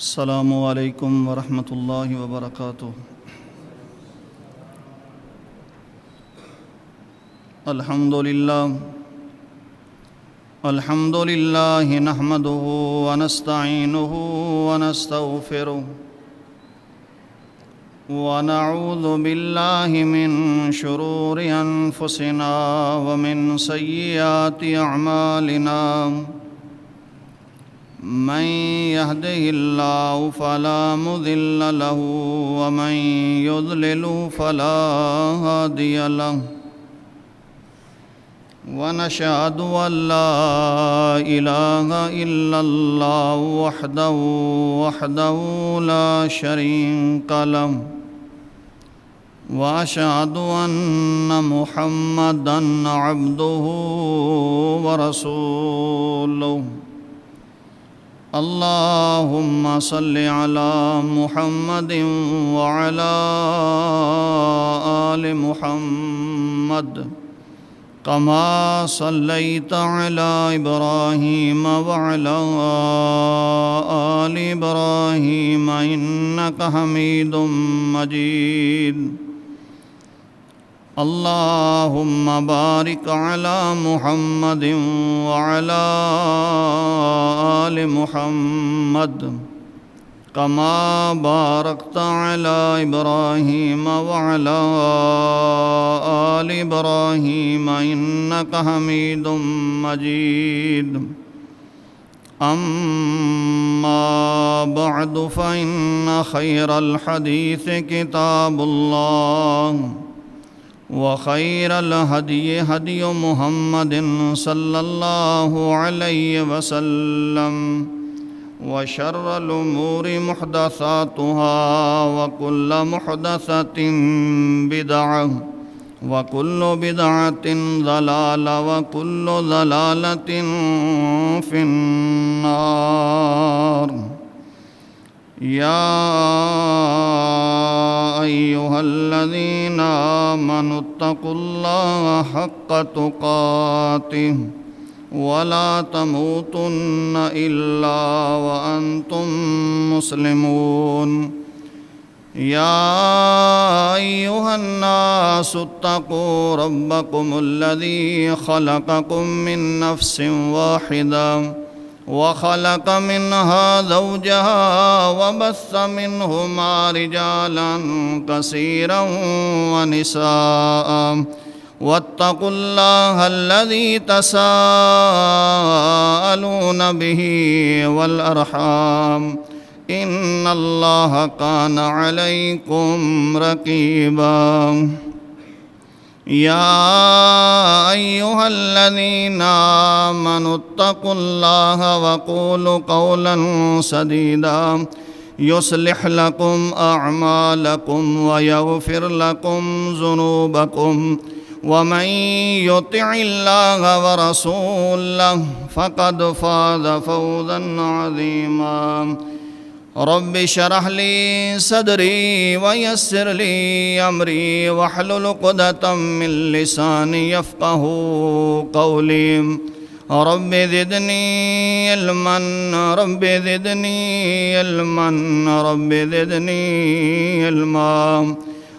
السلام علیکم ورحمۃ اللہ وبرکاتہ۔ الحمد للہ نحمده ونستعینه ونستغفره ونعوذ باللہ من شرور انفسنا ومن سیئات اعمالنا، من يهده الله فلا مضل له ومن يضلل فلا هادي له، ونشهد أن لا إله إلا الله وحده لا شريك له، وأشهد أن محمدًا عبده ورسوله۔ اللهم صل على محمد وعلى آل محمد كما صليت على إبراهيم وعلى آل إبراهيم إنك حميد مجيد۔ اللهم بارك على محمد وعلى آل محمد كما باركت على إبراهيم وعلى آل إبراهيم إنك حميد مجيد۔ أما بعد فإن خير الحديث كتاب الله، وخير الهدي هدي محمد صلى الله عليه وسلم، وشر الأمور محدثاتها، وكل محدثة بدعة، وكل بدعة ضلالة، وكل ضلالة في النار۔ يا أيها الذين آمنوا اتقوا الله حق تقاته ولا تموتن إلا وأنتم مسلمون۔ يا أيها الناس اتقوا ربكم الذي خلقكم من نفس واحدة، وخلق منها زوجها، وبث منهما رجالا كثيرا ونساء، واتقوا الله الذي تساءلون به والأرحام، إن الله كان عليكم رقيبا۔ يا أيها الذين آمنوا اتقوا الله وقولوا قولا سديدا يصلح لكم أعمالكم ويغفر لكم ذنوبكم، ومن يطع الله ورسوله فقد فاز فوزا عظيما۔ رب اشرح لي صدري ويسر لي أمري واحلل عقدة من لساني يفقهوا قولي۔ رب زدني علما، رب زدني علما، رب زدني علما۔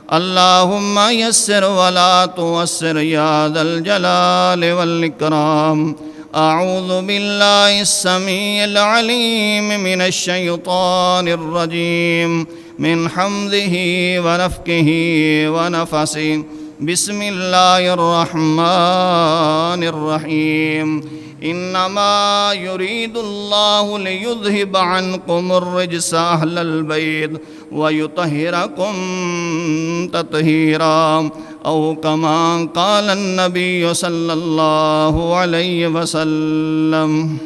اللهم يسر ولا تعسر يا ذا الجلال والإكرام۔ أعوذ بالله السميع العليم من الشيطان الرجيم، من حمده ونفخه ونفثه۔ بسم الله الرحمن الرحيم۔ إنما يريد الله ليذهب عنكم الرجس أهل البيت ويطهركم تطهيرا، أو كما قال النبي صلى الله عليه وسلم۔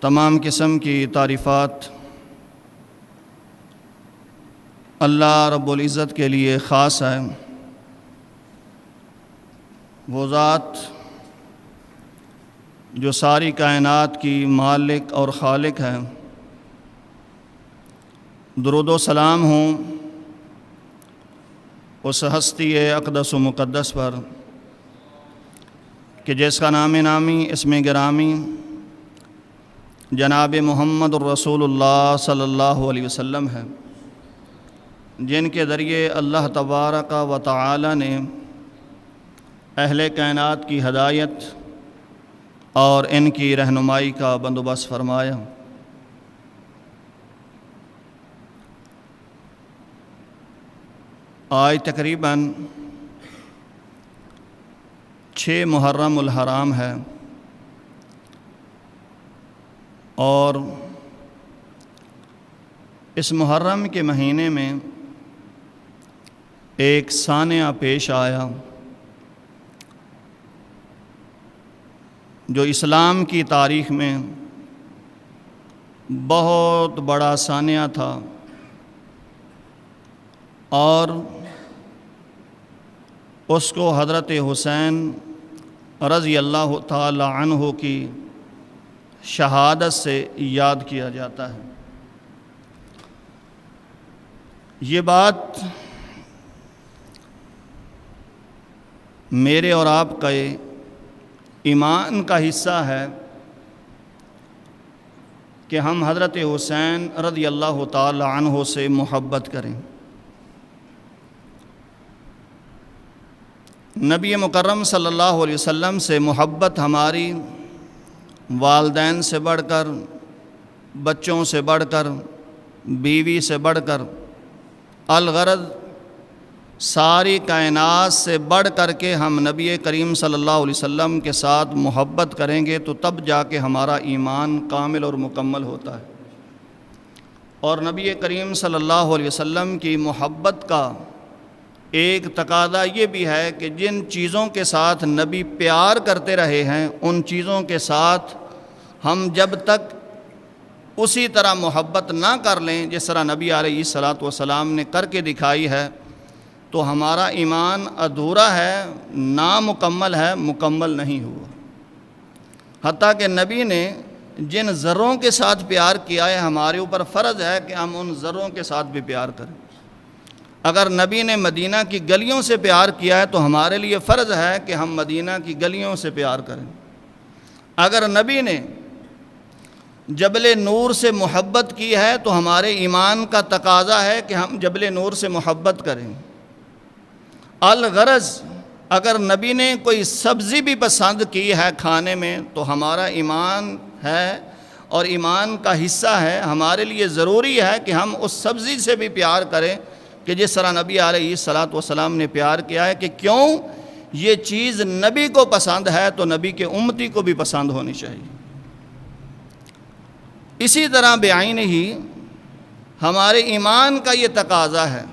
تمام قسم کی تعریفات اللہ رب العزت کے لیے خاص ہے۔ وہ ذات جو ساری کائنات کی مالک اور خالق ہے، درود و سلام ہوں اس ہستی اقدس و مقدس پر کہ جس کا نام نامی اسم گرامی جناب محمد الرسول اللہ صلی اللہ علیہ وسلم ہے، جن کے ذریعے اللہ تبارک و تعالی نے اہل کائنات کی ہدایت اور ان کی رہنمائی کا بندوبست فرمایا۔ آج تقریباً 6 محرم الحرام ہے اور اس محرم کے مہینے میں ایک سانحہ پیش آیا جو اسلام کی تاریخ میں بہت بڑا سانحہ تھا، اور اس کو حضرت حسین رضی اللہ تعالی عنہ کی شہادت سے یاد کیا جاتا ہے۔ یہ بات میرے اور آپ کا ایمان کا حصہ ہے کہ ہم حضرت حسین رضی اللہ تعالی عنہ سے محبت کریں۔ نبی مکرم صلی اللہ علیہ وسلم سے محبت ہماری والدین سے بڑھ کر، بچوں سے بڑھ کر، بیوی سے بڑھ کر، الغرض ساری کائنات سے بڑھ کر کے ہم نبی کریم صلی اللہ علیہ وسلم کے ساتھ محبت کریں گے تو تب جا کے ہمارا ایمان کامل اور مکمل ہوتا ہے۔ اور نبی کریم صلی اللہ علیہ وسلم کی محبت کا ایک تقاضا یہ بھی ہے کہ جن چیزوں کے ساتھ نبی پیار کرتے رہے ہیں ان چیزوں کے ساتھ ہم جب تک اسی طرح محبت نہ کر لیں جس طرح نبی علیہ الصلوۃ والسلام نے کر کے دکھائی ہے تو ہمارا ایمان ادھورا ہے، نامکمل ہے، مکمل نہیں ہوا۔ حتیٰ کہ نبی نے جن ذروں کے ساتھ پیار کیا ہے ہمارے اوپر فرض ہے کہ ہم ان ذروں کے ساتھ بھی پیار کریں۔ اگر نبی نے مدینہ کی گلیوں سے پیار کیا ہے تو ہمارے لیے فرض ہے کہ ہم مدینہ کی گلیوں سے پیار کریں۔ اگر نبی نے جبل نور سے محبت کی ہے تو ہمارے ایمان کا تقاضا ہے کہ ہم جبل نور سے محبت کریں۔ الغرض اگر نبی نے کوئی سبزی بھی پسند کی ہے کھانے میں تو ہمارا ایمان ہے اور ایمان کا حصہ ہے، ہمارے لیے ضروری ہے کہ ہم اس سبزی سے بھی پیار کریں کہ جس طرح نبی علیہ الصلوۃ والسلام نے پیار کیا ہے، کہ کیوں یہ چیز نبی کو پسند ہے تو نبی کے امتی کو بھی پسند ہونی چاہیے۔ اسی طرح بعین ہی ہمارے ایمان کا یہ تقاضا ہے،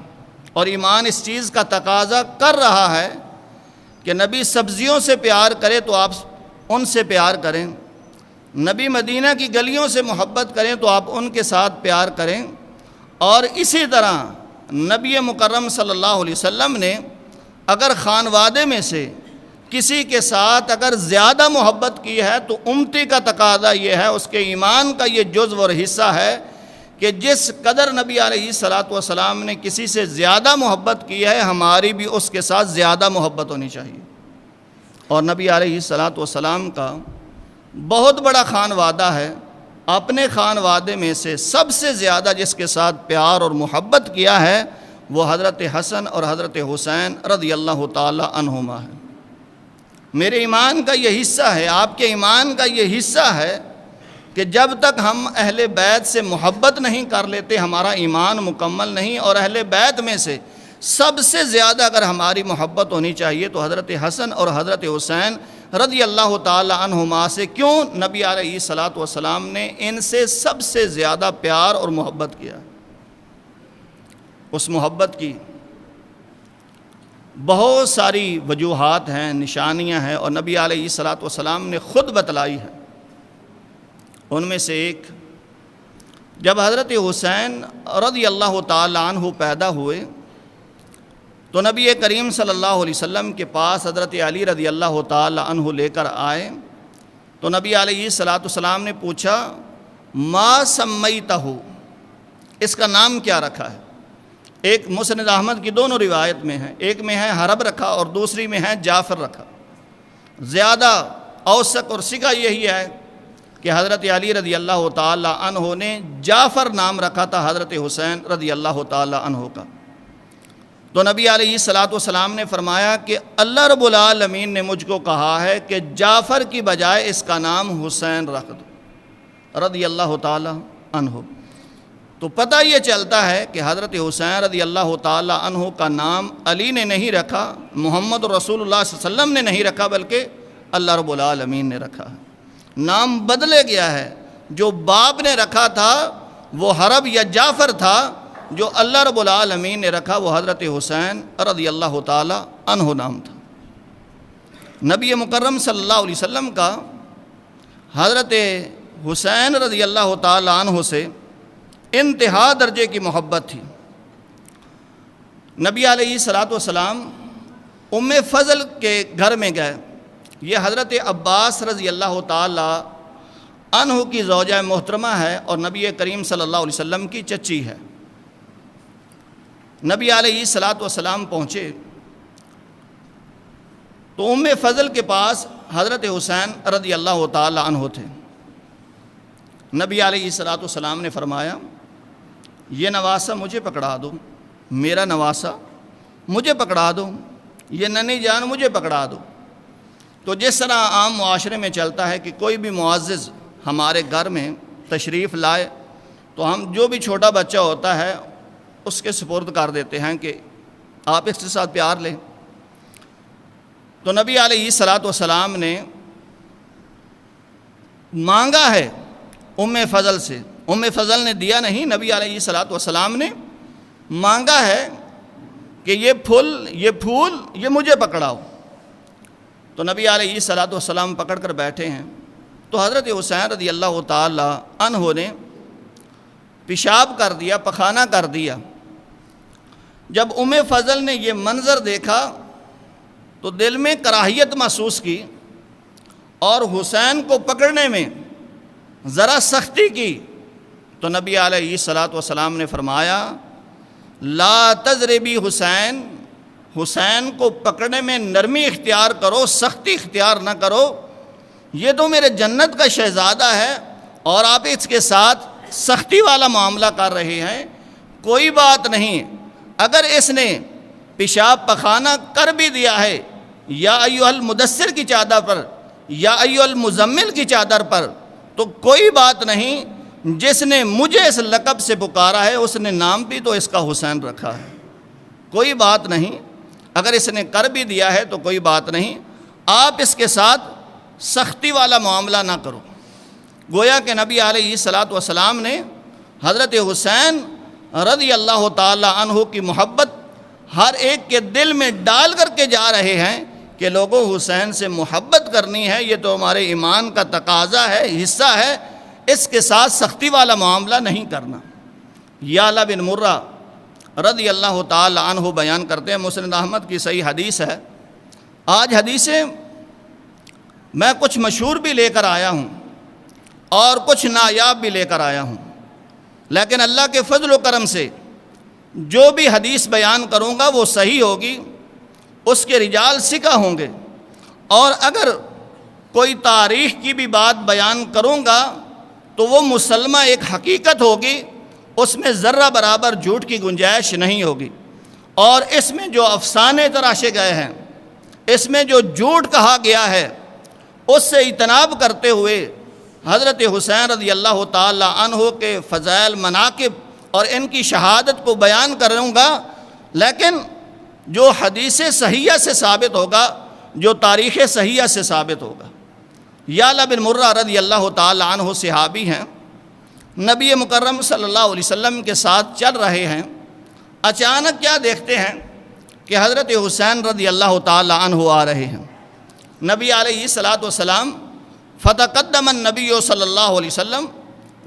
اور ایمان اس چیز کا تقاضا کر رہا ہے کہ نبی سبزیوں سے پیار کرے تو آپ ان سے پیار کریں، نبی مدینہ کی گلیوں سے محبت کریں تو آپ ان کے ساتھ پیار کریں۔ اور اسی طرح نبی مکرم صلی اللہ علیہ وسلم نے اگر خانوادے میں سے کسی کے ساتھ اگر زیادہ محبت کی ہے تو امتی کا تقاضا یہ ہے، اس کے ایمان کا یہ جزو اور حصہ ہے کہ جس قدر نبی علیہ الصلوۃ والسلام نے کسی سے زیادہ محبت کی ہے ہماری بھی اس کے ساتھ زیادہ محبت ہونی چاہیے۔ اور نبی علیہ الصلوۃ والسلام کا بہت بڑا خانوادہ ہے، اپنے خانوادے میں سے سب سے زیادہ جس کے ساتھ پیار اور محبت کیا ہے وہ حضرت حسن اور حضرت حسین رضی اللہ تعالی عنہما ہے۔ میرے ایمان کا یہ حصہ ہے، آپ کے ایمان کا یہ حصہ ہے کہ جب تک ہم اہل بیت سے محبت نہیں کر لیتے ہمارا ایمان مکمل نہیں۔ اور اہل بیت میں سے سب سے زیادہ اگر ہماری محبت ہونی چاہیے تو حضرت حسن اور حضرت حسین رضی اللہ تعالی عنہما سے۔ کیوں؟ نبی علیہ الصلوۃ والسلام نے ان سے سب سے زیادہ پیار اور محبت کیا۔ اس محبت کی بہت ساری وجوہات ہیں، نشانیاں ہیں، اور نبی علیہ الصلوۃ والسلام نے خود بتلائی ہے۔ ان میں سے ایک، جب حضرت حسین رضی اللہ تعالی عنہ پیدا ہوئے تو نبی کریم صلی اللہ علیہ وسلم کے پاس حضرت علی رضی اللہ تعالی عنہ لے کر آئے تو نبی علیہ الصلوۃ والسلام نے پوچھا ما سمیتہ، اس کا نام کیا رکھا ہے؟ ایک مسند احمد کی دونوں روایت میں ہے، ایک میں ہے حرب رکھا اور دوسری میں ہے جعفر رکھا۔ زیادہ اوثق اور سکہ یہی ہے کہ حضرت علی رضی اللہ تعالی عنہ نے جعفر نام رکھا تھا حضرت حسین رضی اللہ تعالی عنہ کا۔ تو نبی علیہ الصلوۃ والسلام نے فرمایا کہ اللہ رب العالمین نے مجھ کو کہا ہے کہ جعفر کی بجائے اس کا نام حسین رکھ دو رضی اللہ تعالی عنہ۔ تو پتہ یہ چلتا ہے کہ حضرت حسین رضی اللہ تعالی عنہ کا نام علی نے نہیں رکھا، محمد رسول اللہ صلی اللہ علیہ وسلم نے نہیں رکھا، بلکہ اللہ رب العالمین نے رکھا ہے۔ نام بدلے گیا ہے، جو باپ نے رکھا تھا وہ حرب یا جعفر تھا، جو اللہ رب العالمین نے رکھا وہ حضرت حسین رضی اللہ تعالی عنہ نام تھا۔ نبی مکرم صلی اللہ علیہ وسلم کا حضرت حسین رضی اللہ تعالی عنہ سے انتہا درجے کی محبت تھی۔ نبی علیہ الصلوۃ والسلام ام فضل کے گھر میں گئے، یہ حضرت عباس رضی اللہ تعالی عنہ کی زوجہ محترمہ ہے اور نبی کریم صلی اللہ علیہ وسلم کی چچی ہے۔ نبی علیہ الصلوۃ والسلام پہنچے تو ام فضل کے پاس حضرت حسین رضی اللہ تعالی عنہ تھے۔ نبی علیہ الصلوۃ والسلام نے فرمایا یہ نواسہ مجھے پکڑا دو، میرا نواسہ مجھے پکڑا دو، یہ ننھی جان مجھے پکڑا دو۔ تو جس طرح عام معاشرے میں چلتا ہے کہ کوئی بھی معزز ہمارے گھر میں تشریف لائے تو ہم جو بھی چھوٹا بچہ ہوتا ہے اس کے سپرد کر دیتے ہیں کہ آپ اس کے ساتھ پیار لیں۔ تو نبی علیہ الصلوۃ والسلام نے مانگا ہے ام فضل سے، ام فضل نے دیا نہیں، نبی علیہ الصلوۃ والسلام نے مانگا ہے کہ یہ پھول یہ مجھے پکڑاؤ۔ تو نبی علیہ الصلوۃ والسلام پکڑ کر بیٹھے ہیں تو حضرت حسین رضی اللہ تعالی عنہ نے پیشاب کر دیا، پخانہ کر دیا۔ جب ام فضل نے یہ منظر دیکھا تو دل میں کراہیت محسوس کی اور حسین کو پکڑنے میں ذرا سختی کی۔ تو نبی علیہ الصلوۃ والسلام نے فرمایا لا تضربی حسین، حسین کو پکڑنے میں نرمی اختیار کرو، سختی اختیار نہ کرو، یہ تو میرے جنت کا شہزادہ ہے اور آپ اس کے ساتھ سختی والا معاملہ کر رہے ہیں۔ کوئی بات نہیں، اگر اس نے پیشاب پخانہ کر بھی دیا ہے یا ایھا المدثر کی چادر پر یا ایھا المزمل کی چادر پر تو کوئی بات نہیں، جس نے مجھے اس لقب سے پکارا ہے اس نے نام بھی تو اس کا حسین رکھا ہے، کوئی بات نہیں۔ اگر اس نے کر بھی دیا ہے تو کوئی بات نہیں، آپ اس کے ساتھ سختی والا معاملہ نہ کرو۔ گویا کہ نبی علیہ الصلوۃ والسلام نے حضرت حسین رضی اللہ تعالی عنہ کی محبت ہر ایک کے دل میں ڈال کر کے جا رہے ہیں کہ لوگوں حسین سے محبت کرنی ہے، یہ تو ہمارے ایمان کا تقاضا ہے، حصہ ہے، اس کے ساتھ سختی والا معاملہ نہیں کرنا۔ یعلا بن مرہ رضی اللہ تعالی عنہ بیان کرتے ہیں، مسند احمد کی صحیح حدیث ہے۔ آج حدیثیں میں کچھ مشہور بھی لے کر آیا ہوں اور کچھ نایاب بھی لے کر آیا ہوں، لیکن اللہ کے فضل و کرم سے جو بھی حدیث بیان کروں گا وہ صحیح ہوگی، اس کے رجال ثقہ ہوں گے، اور اگر کوئی تاریخ کی بھی بات بیان کروں گا تو وہ مسلمہ ایک حقیقت ہوگی، اس میں ذرہ برابر جھوٹ کی گنجائش نہیں ہوگی۔ اور اس میں جو افسانے تراشے گئے ہیں، اس میں جو جھوٹ کہا گیا ہے، اس سے اجتناب کرتے ہوئے حضرت حسین رضی اللہ تعالی عنہ کے فضائل، مناقب اور ان کی شہادت کو بیان کروں گا، لیکن جو حدیث صحیحہ سے ثابت ہوگا، جو تاریخ صحیحہ سے ثابت ہوگا۔ یعلا بن مرہ رضی اللہ تعالی عنہ صحابی ہیں، نبی مکرم صلی اللہ علیہ وسلم کے ساتھ چل رہے ہیں، اچانک کیا دیکھتے ہیں کہ حضرت حسین رضی اللہ تعالی عنہ آ رہے ہیں۔ نبی علیہ الصلوۃ والسلام فتقدم النبی صلی اللہ علیہ وسلم،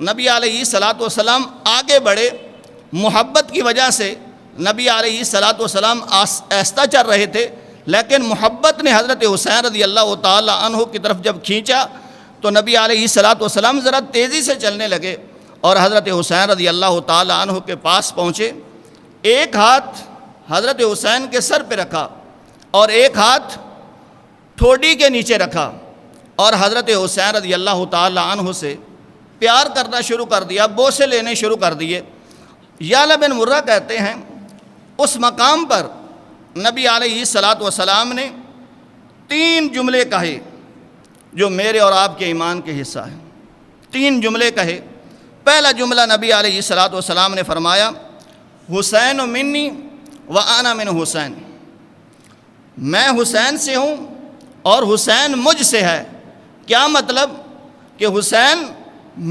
نبی علیہ الصلوۃ والسلام آگے بڑھے، محبت کی وجہ سے نبی علیہ الصلوۃ والسلام آہستہ چل رہے تھے، لیکن محبت نے حضرت حسین رضی اللہ تعالی عنہ کی طرف جب کھینچا تو نبی علیہ الصلوۃ والسلام ذرا تیزی سے چلنے لگے اور حضرت حسین رضی اللہ تعالی عنہ کے پاس پہنچے، ایک ہاتھ حضرت حسین کے سر پہ رکھا اور ایک ہاتھ ٹھوڈی کے نیچے رکھا، اور حضرت حسین رضی اللہ تعالی عنہ سے پیار کرنا شروع کر دیا، بوسے لینے شروع کر دیے۔ یعلا بن مرہ کہتے ہیں اس مقام پر نبی علیہ الصلاۃ والسلام نے 3 جملے کہے جو میرے اور آپ کے ایمان کے حصہ ہیں۔ 3 جملے کہے۔ پہلا جملہ نبی علیہ الصلاۃ والسلام نے فرمایا، حسین منی و انا من حسین، میں حسین سے ہوں اور حسین مجھ سے ہے۔ کیا مطلب؟ کہ حسین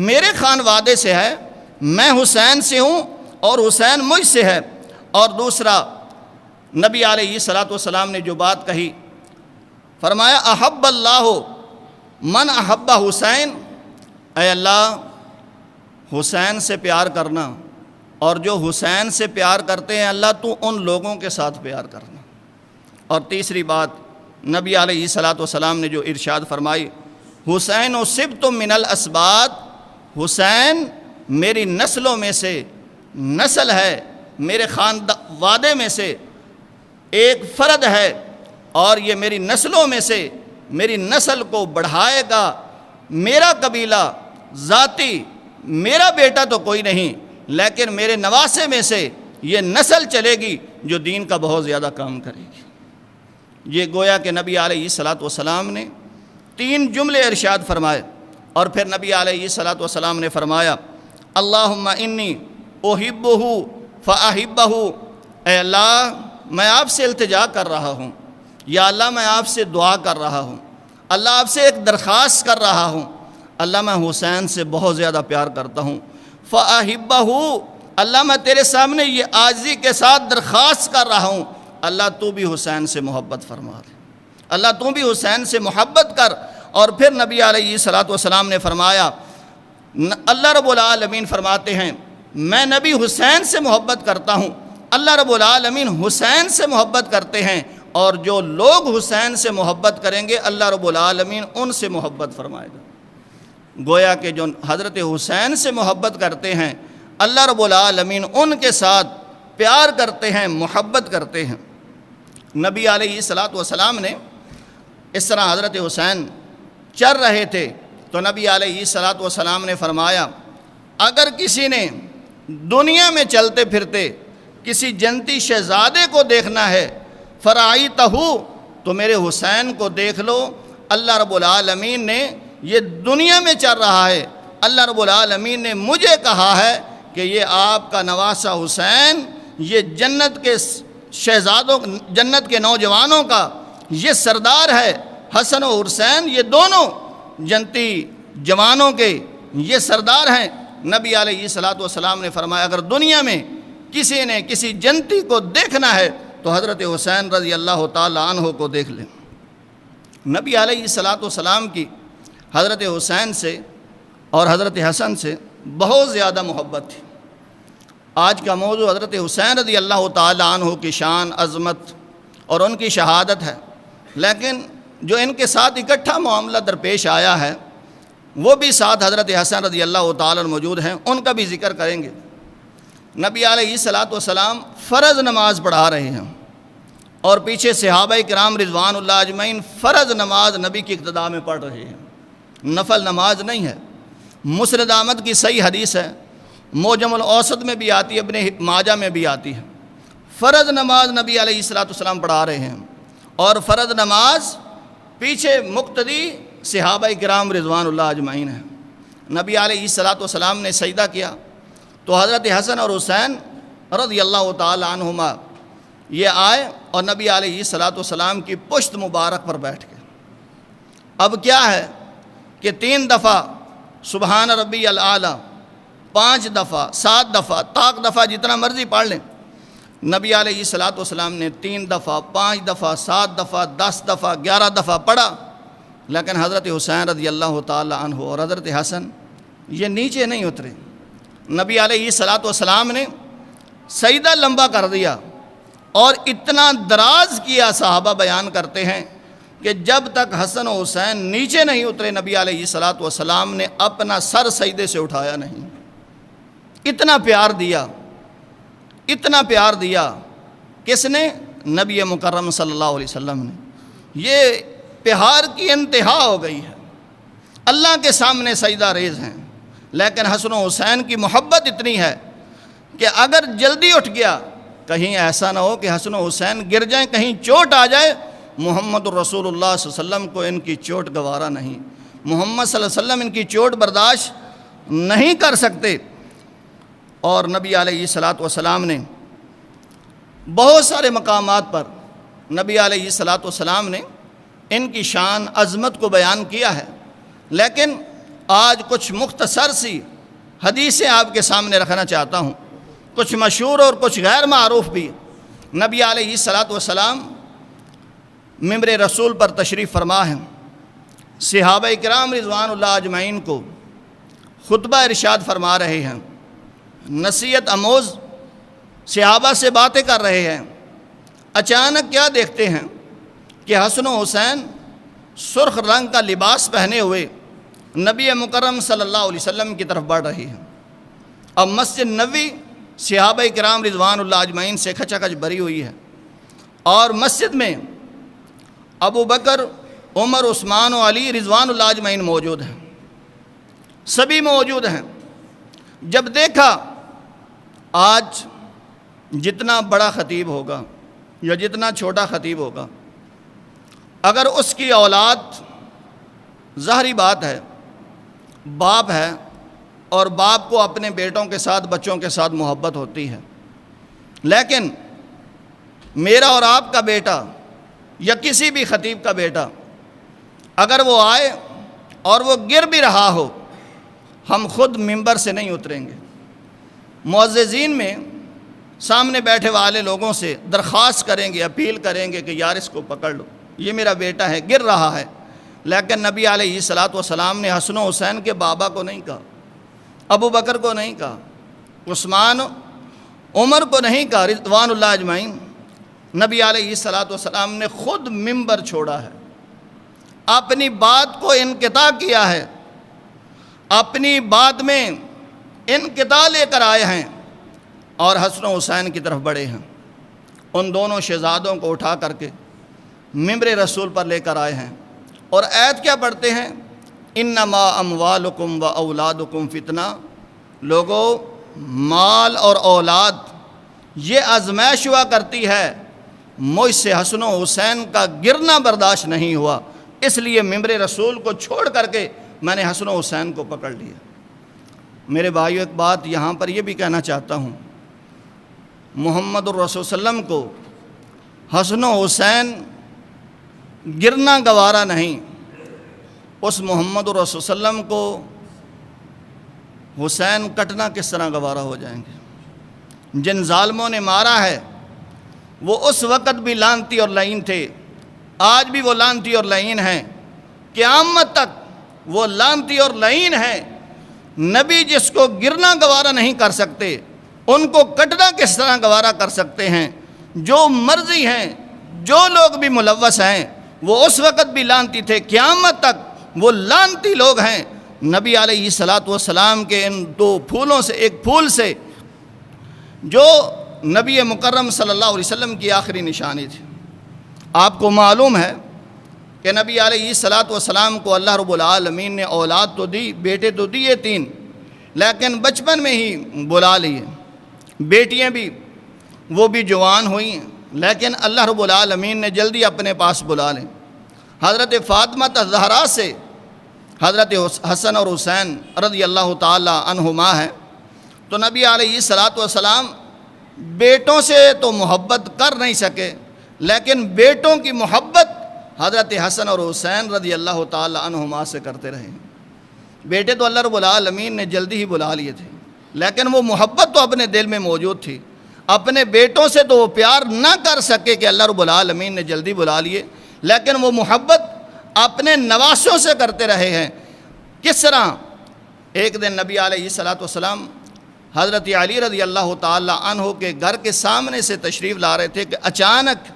میرے خانوادے سے ہے، میں حسین سے ہوں اور حسین مجھ سے ہے۔ اور دوسرا نبی علیہ الصلاۃ والسلام نے جو بات کہی، فرمایا احب اللہ من احب حسین، اے اللہ حسین سے پیار کرنا، اور جو حسین سے پیار کرتے ہیں اللہ تو ان لوگوں کے ساتھ پیار کرنا۔ اور تیسری بات نبی علیہ الصلاۃ والسلام نے جو ارشاد فرمائی، حسین و صبت من الاسباط، حسین میری نسلوں میں سے نسل ہے، میرے خاندان میں سے ایک فرد ہے، اور یہ میری نسلوں میں سے میری نسل کو بڑھائے گا، میرا قبیلہ ذاتی میرا بیٹا تو کوئی نہیں، لیکن میرے نواسے میں سے یہ نسل چلے گی جو دین کا بہت زیادہ کام کرے گی۔ یہ گویا کہ نبی علیہ الصلاۃ والسلام نے 3 جملے ارشاد فرمائے، اور پھر نبی علیہ الصلاۃ والسلام نے فرمایا اللہم انی احبہ فاحبہ، اے اللہ میں آپ سے التجا کر رہا ہوں، یا اللہ میں آپ سے دعا کر رہا ہوں، اللہ آپ سے ایک درخواست کر رہا ہوں، اللہ میں حسین سے بہت زیادہ پیار کرتا ہوں، فاحبہ، اللہ میں تیرے سامنے یہ عاجزی کے ساتھ درخواست کر رہا ہوں، اللہ تو بھی حسین سے محبت فرما دے، اللہ تو بھی حسین سے محبت کر۔ اور پھر نبی علیہ الصلاۃ والسلام نے فرمایا، اللہ رب العالمین فرماتے ہیں میں نبی حسین سے محبت کرتا ہوں، اللہ رب العالمین حسین سے محبت کرتے ہیں، اور جو لوگ حسین سے محبت کریں گے اللہ رب العالمین ان سے محبت فرمائے گا۔ گویا کہ جو حضرت حسین سے محبت کرتے ہیں اللہ رب العالمین ان کے ساتھ پیار کرتے ہیں، محبت کرتے ہیں۔ نبی علیہ الصلاۃ والسلام نے اس طرح حضرت حسین چل رہے تھے تو نبی علیہ الصلاۃ والسلام نے فرمایا، اگر کسی نے دنیا میں چلتے پھرتے کسی جنتی شہزادے کو دیکھنا ہے فرائیتہ، تو میرے حسین کو دیکھ لو، اللہ رب العالمین نے یہ دنیا میں چل رہا ہے، اللہ رب العالمین نے مجھے کہا ہے کہ یہ آپ کا نواسہ حسین، یہ جنت کے شہزادوں، جنت کے نوجوانوں کا یہ سردار ہے، حسن و حسین یہ دونوں جنتی جوانوں کے یہ سردار ہیں۔ نبی علیہ الصلاۃ والسلام نے فرمایا اگر دنیا میں کسی نے کسی جنتی کو دیکھنا ہے تو حضرت حسین رضی اللہ تعالی عنہ کو دیکھ لیں۔ نبی علیہ الصلاۃ والسلام کی حضرت حسین سے اور حضرت حسن سے بہت زیادہ محبت تھی۔ آج کا موضوع حضرت حسین رضی اللہ تعالی عنہ کی شان، عظمت اور ان کی شہادت ہے، لیکن جو ان کے ساتھ اکٹھا معاملہ درپیش آیا ہے وہ بھی ساتھ حضرت حسن رضی اللہ تعالی عنہ موجود ہیں، ان کا بھی ذکر کریں گے۔ نبی علیہ الصلاۃ والسلام فرض نماز پڑھا رہے ہیں اور پیچھے صحابہ کرام رضوان اللہ اجمعین فرض نماز نبی کی اقتداء میں پڑھ رہے ہیں، نفل نماز نہیں ہے۔ مسند احمد کی صحیح حدیث ہے، معجم الاوسط میں بھی آتی ہے، ابن ماجہ میں بھی آتی ہے، فرض نماز نبی علیہ الصلاۃ والسلام پڑھا رہے ہیں، اور فرض نماز پیچھے مقتدی صحابہ کرام رضوان اللہ اجمعین ہیں۔ نبی علیہ الصلاۃ والسلام نے سجدہ کیا تو حضرت حسن اور حسین رضی اللہ تعالی عنہما یہ آئے اور نبی علیہ الصلاۃ والسلام کی پشت مبارک پر بیٹھ گئے۔ اب کیا ہے کہ 3 دفعہ سبحان ربی الاعلی، 5 دفعہ، 7 دفعہ، طاق دفعہ جتنا مرضی پڑھ لیں، نبی علیہ الصلاۃ والسلام نے 3 دفعہ، 5 دفعہ، 7 دفعہ، 10 دفعہ، 11 دفعہ پڑھا، لیکن حضرت حسین رضی اللہ تعالی عنہ اور حضرت حسن یہ نیچے نہیں اترے۔ نبی علیہ الصلاۃ والسلام نے سجدہ لمبا کر دیا اور اتنا دراز کیا، صحابہ بیان کرتے ہیں کہ جب تک حسن و حسین نیچے نہیں اترے نبی علیہ الصلاۃ والسلام نے اپنا سر سجدے سے اٹھایا نہیں۔ اتنا پیار دیا، اتنا پیار دیا، کس نے؟ نبی مکرم صلی اللہ علیہ وسلم نے۔ یہ پیار کی انتہا ہو گئی ہے، اللہ کے سامنے سجدہ ریز ہیں، لیکن حسن و حسین کی محبت اتنی ہے کہ اگر جلدی اٹھ گیا، کہیں ایسا نہ ہو کہ حسن و حسین گر جائیں، کہیں چوٹ آ جائے، محمد الرسول اللہ صلی اللہ علیہ وسلم کو ان کی چوٹ گوارا نہیں، محمد صلی اللہ علیہ وسلم ان کی چوٹ برداشت نہیں کر سکتے۔ اور نبی علیہ الصلوۃ والسلام نے بہت سارے مقامات پر نبی علیہ الصلوۃ والسلام نے ان کی شان عظمت کو بیان کیا ہے، لیکن آج کچھ مختصر سی حدیثیں آپ کے سامنے رکھنا چاہتا ہوں، کچھ مشہور اور کچھ غیر معروف بھی۔ نبی علیہ الصلوۃ والسلام ممبر رسول پر تشریف فرما ہیں، صحابہ کرام رضوان اللہ اجمعین کو خطبہ ارشاد فرما رہے ہیں، نصیحت آموز صحابہ سے باتیں کر رہے ہیں۔ اچانک کیا دیکھتے ہیں کہ حسن و حسین سرخ رنگ کا لباس پہنے ہوئے نبی مکرم صلی اللہ علیہ وسلم کی طرف بڑھ رہی ہیں۔ اب مسجد نبوی صحابہ کرام رضوان اللہ اجمعین سے کھچا کھچ بھری ہوئی ہے، اور مسجد میں ابو بکر، عمر، عثمان و علی رضوان اللہ اجمعین موجود ہیں، سبھی موجود ہیں۔ جب دیکھا آج جتنا بڑا خطیب ہوگا یا جتنا چھوٹا خطیب ہوگا، اگر اس کی اولاد، ظاہری بات ہے باپ ہے، اور باپ کو اپنے بیٹوں کے ساتھ، بچوں کے ساتھ محبت ہوتی ہے، لیکن میرا اور آپ کا بیٹا یا کسی بھی خطیب کا بیٹا اگر وہ آئے اور وہ گر بھی رہا ہو، ہم خود ممبر سے نہیں اتریں گے، معززین میں سامنے بیٹھے والے لوگوں سے درخواست کریں گے، اپیل کریں گے کہ یار اس کو پکڑ لو، یہ میرا بیٹا ہے، گر رہا ہے۔ لیکن نبی علیہ الصلوۃ والسلام نے حسن و حسین کے بابا کو نہیں کہا، ابو بکر کو نہیں کہا، عثمان، عمر کو نہیں کہا، رضوان اللہ اجمعین۔ نبی علیہ الصلوۃ والسلام نے خود ممبر چھوڑا ہے، اپنی بات کو انقطاع کیا ہے، اپنی بات میں انقطاع لے کر آئے ہیں اور حسن و حسین کی طرف بڑھے ہیں۔ ان دونوں شہزادوں کو اٹھا کر کے ممبر رسول پر لے کر آئے ہیں، اور آیت کیا پڑھتے ہیں؟ انما اموالکم و اولادکم فتنہ، لوگو مال اور اولاد یہ آزمائش ہوا کرتی ہے، مجھ سے حسن و حسین کا گرنا برداشت نہیں ہوا، اس لیے ممبر رسول کو چھوڑ کر کے میں نے حسن و حسین کو پکڑ لیا۔ میرے بھائیو، ایک بات یہاں پر یہ بھی کہنا چاہتا ہوں، محمد الرسول صلی اللہ علیہ وسلم کو حسن و حسین گرنا گوارا نہیں، اس محمد الرسول صلی اللہ علیہ وسلم کو حسین کٹنا کس طرح گوارا ہو جائیں گے؟ جن ظالموں نے مارا ہے وہ اس وقت بھی لعنتی اور لعین تھے، آج بھی وہ لعنتی اور لعین ہیں، قیامت تک وہ لعنتی اور لعین ہیں۔ نبی جس کو گرنا گوارا نہیں کر سکتے، ان کو کٹنا کس طرح گوارا کر سکتے ہیں؟ جو مرضی ہیں، جو لوگ بھی ملوث ہیں، وہ اس وقت بھی لعنتی تھے، قیامت تک وہ لعنتی لوگ ہیں۔ نبی علیہ الصلوۃ والسلام کے ان دو پھولوں سے، ایک پھول سے جو نبی مکرم صلی اللہ علیہ وسلم کی آخری نشانی تھی۔ آپ کو معلوم ہے کہ نبی علیہ الصلوۃ والسلام کو اللہ رب العالمین نے اولاد تو دی، بیٹے تو دیے 3، لیکن بچپن میں ہی بلا لیے، بیٹیاں بھی وہ بھی جوان ہوئیں، لیکن اللہ رب العالمین نے جلدی اپنے پاس بلا لیں۔ حضرت فاطمہ الزہرا سے حضرت حسن اور حسین رضی اللہ تعالی عنہما ہیں، تو نبی علیہ الصلوۃ والسلام بیٹوں سے تو محبت کر نہیں سکے، لیکن بیٹوں کی محبت حضرت حسن اور حسین رضی اللہ تعالی عنہما سے کرتے رہے۔ بیٹے تو اللہ رب العالمین نے جلدی ہی بلا لیے تھے، لیکن وہ محبت تو اپنے دل میں موجود تھی، اپنے بیٹوں سے تو وہ پیار نہ کر سکے کہ اللہ رب العالمین نے جلدی بلا لیے، لیکن وہ محبت اپنے نواسوں سے کرتے رہے ہیں۔ کس طرح؟ ایک دن نبی علیہ الصلوۃ والسلام حضرت علی رضی اللہ تعالی عنہ کے گھر کے سامنے سے تشریف لا رہے تھے کہ اچانک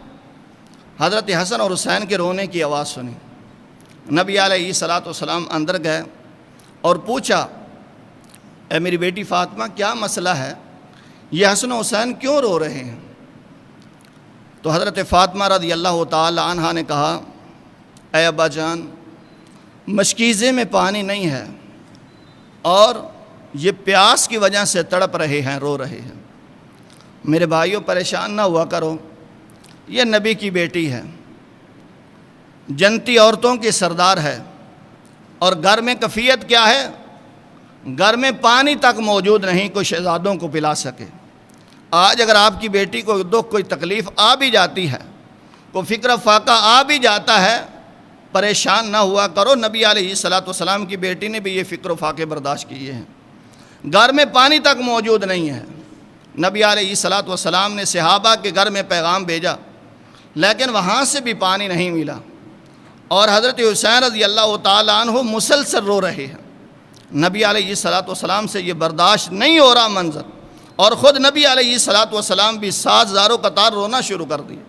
حضرت حسن اور حسین کے رونے کی آواز سنی۔ نبی علیہ الصلوۃ والسلام اندر گئے اور پوچھا اے میری بیٹی فاطمہ کیا مسئلہ ہے، یہ حسن و حسین کیوں رو رہے ہیں؟ تو حضرت فاطمہ رضی اللہ تعالی عنہا نے کہا اے ابا جان، مشکیزے میں پانی نہیں ہے اور یہ پیاس کی وجہ سے تڑپ رہے ہیں، رو رہے ہیں۔ میرے بھائیوں پریشان نہ ہوا کرو، یہ نبی کی بیٹی ہے، جنتی عورتوں کی سردار ہے، اور گھر میں کفیت کیا ہے؟ گھر میں پانی تک موجود نہیں کوئی شہزادوں کو پلا سکے۔ آج اگر آپ کی بیٹی کو دکھ کوئی تکلیف آ بھی جاتی ہے، کوئی فکر فاقہ آ بھی جاتا ہے، پریشان نہ ہوا کرو، نبی علیہ الصلوۃ والسلام کی بیٹی نے بھی یہ فکر و فاقے برداشت کیے ہیں۔ گھر میں پانی تک موجود نہیں ہے، نبی علیہ الصلوۃ والسلام نے صحابہ کے گھر میں پیغام بھیجا، لیکن وہاں سے بھی پانی نہیں ملا، اور حضرت حسین رضی اللہ تعالیٰ عنہ مسلسل رو رہے ہیں۔ نبی علیہ الصلوۃ والسلام سے یہ برداشت نہیں ہو رہا منظر، اور خود نبی علیہ الصلوۃ والسلام بھی سات زاروں قطار رونا شروع کر دیے۔